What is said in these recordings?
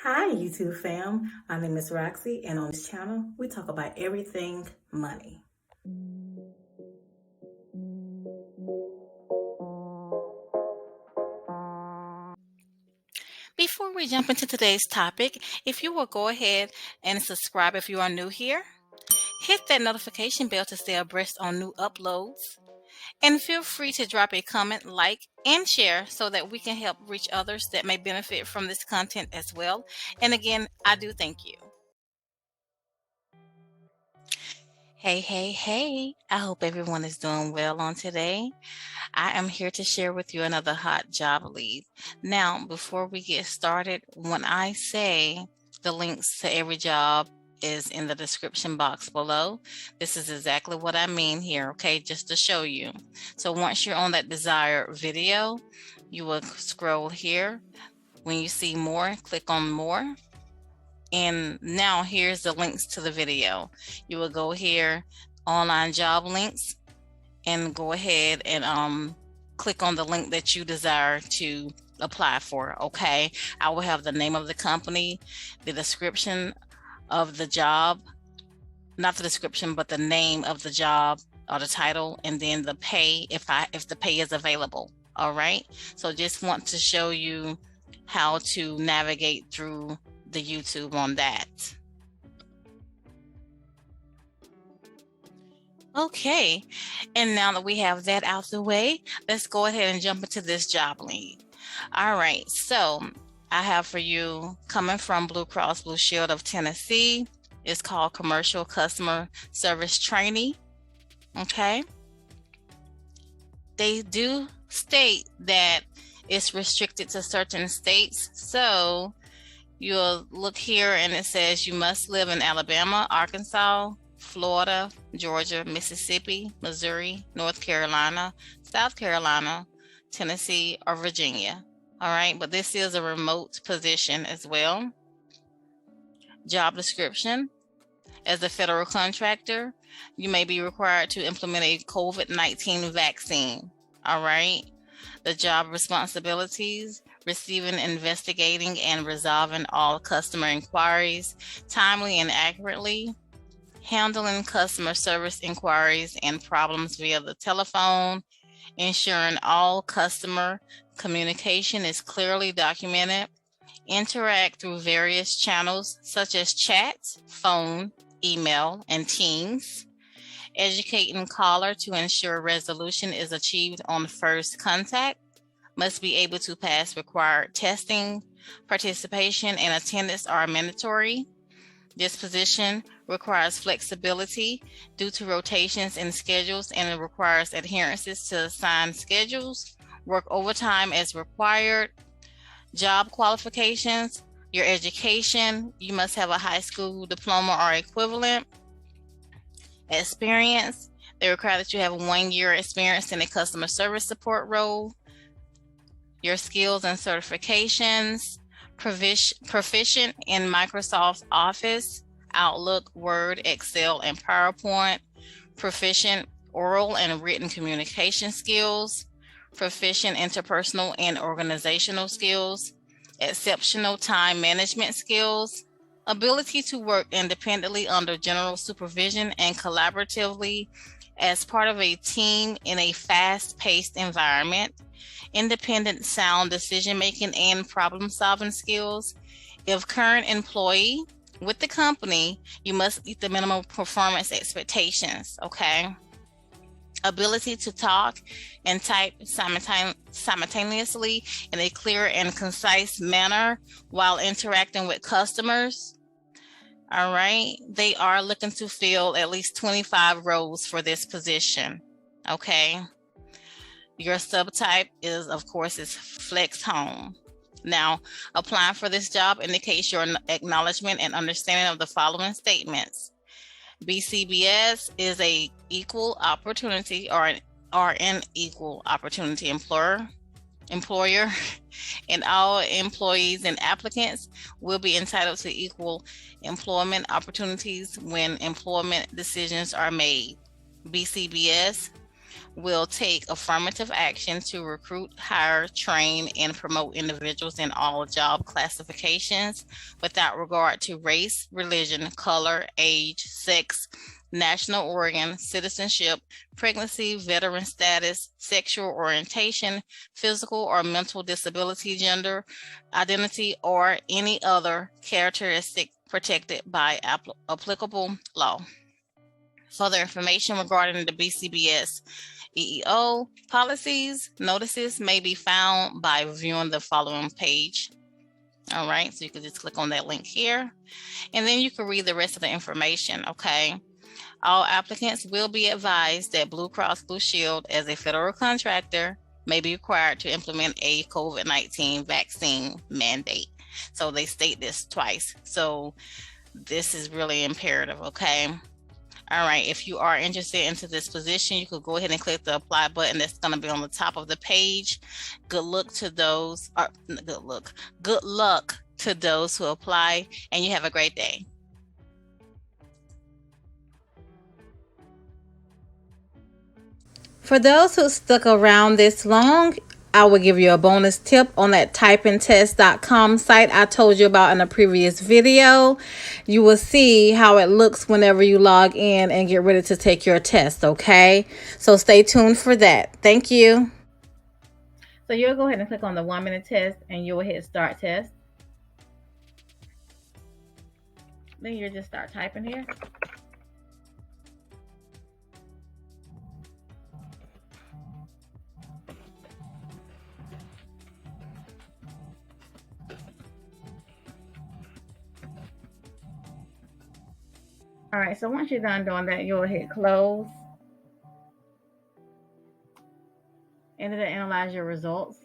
Hi YouTube fam, my name is Roxy and on this channel we talk about everything money. Before we jump into today's topic, if you will go ahead and subscribe if you are new here, hit that notification bell to stay abreast on new uploads, and feel free to drop a comment, like, and share so that we can help reach others that may benefit from this content as well. And again, I do thank you. Hey, I hope everyone is doing well on today. I am here to share with you another hot job lead. Now, before we get started, when I say the links to every job is in the description box below, this is exactly what I mean here, okay, just to show you. So once you're on that desired video, you will scroll here. When you see more, click on more. And now here's the links to the video. You will go here, online job links, and go ahead and click on the link that you desire to apply for. Okay, I will have the name of the company, the description of the job, not the description, but the name of the job or the title, and then the pay if the pay is available. All right, so just want to show you how to navigate through the YouTube on that. Okay, and now that we have that out the way, let's go ahead and jump into this job lead. All right, so I have for you, coming from Blue Cross Blue Shield of Tennessee, it's called Commercial Customer Service Trainee. Okay, they do state that it's restricted to certain states, so you'll look here and it says you must live in Alabama, Arkansas, Florida, Georgia, Mississippi, Missouri, North Carolina, South Carolina, Tennessee, or Virginia. All right, but this is a remote position as well. Job description: as a federal contractor, you may be required to implement a COVID-19 vaccine. All right. The job responsibilities: receiving, investigating, and resolving all customer inquiries timely and accurately, handling customer service inquiries and problems via the telephone, ensuring all customer communication is clearly documented, interact through various channels such as chat, phone, email, and Teams, educating caller to ensure resolution is achieved on first contact, must be able to pass required testing, participation and attendance are mandatory. This position requires flexibility due to rotations in schedules, and it requires adherences to assigned schedules, work overtime as required. Job qualifications: your education, you must have a high school diploma or equivalent. Experience: they require that you have 1 year experience in a customer service support role. Your skills and certifications: proficient in Microsoft Office, Outlook, Word, Excel, and PowerPoint, proficient oral and written communication skills, proficient interpersonal and organizational skills, exceptional time management skills, ability to work independently under general supervision and collaboratively as part of a team in a fast-paced environment, independent sound decision-making and problem-solving skills. If current employee with the company, you must meet the minimum performance expectations, okay? Ability to talk and type simultaneously in a clear and concise manner while interacting with customers. All right, they are looking to fill at least 25 roles for this position, okay? Your subtype is, of course, is Flex Home. Now, applying for this job indicates your acknowledgement and understanding of the following statements. BCBS is a equal opportunity or an equal opportunity employer, and all employees and applicants will be entitled to equal employment opportunities when employment decisions are made. BCBS will take affirmative action to recruit, hire, train, and promote individuals in all job classifications without regard to race, religion, color, age, sex, national origin, citizenship, pregnancy, veteran status, sexual orientation, physical or mental disability, gender identity, or any other characteristic protected by applicable law. Further information regarding the BCBS EEO policies, notices may be found by viewing the following page. All right, so you can just click on that link here, and then you can read the rest of the information, okay? All applicants will be advised that Blue Cross Blue Shield, as a federal contractor, may be required to implement a COVID-19 vaccine mandate. So they state this twice. So this is really imperative, okay? All right, if you are interested into this position, you could go ahead and click the apply button that's going to be on the top of the page. Good luck to those who apply, and you have a great day. For those who stuck around this long, I will give you a bonus tip on that typingtest.com site I told you about in a previous video. You will see how it looks whenever you log in and get ready to take your test, okay? So stay tuned for that. Thank you. So you'll go ahead and click on the 1-minute test and you will hit start test. Then you'll just start typing here. All right, so once you're done doing that, you'll hit close. And it'll analyze your results.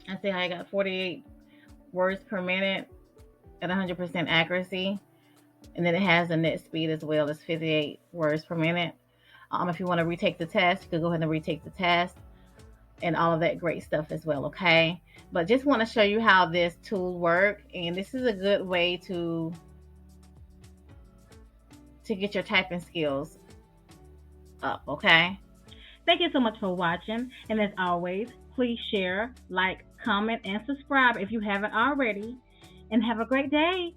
And see how you got 48 words per minute at 100% accuracy. And then it has a net speed as well as 58 words per minute. If you want to retake the test, you can go ahead and retake the test and all of that great stuff as well, okay? But just want to show you how this tool works. And this is a good way to get your typing skills up, okay? Thank you so much for watching. And as always, please share, like, comment, and subscribe if you haven't already. And have a great day.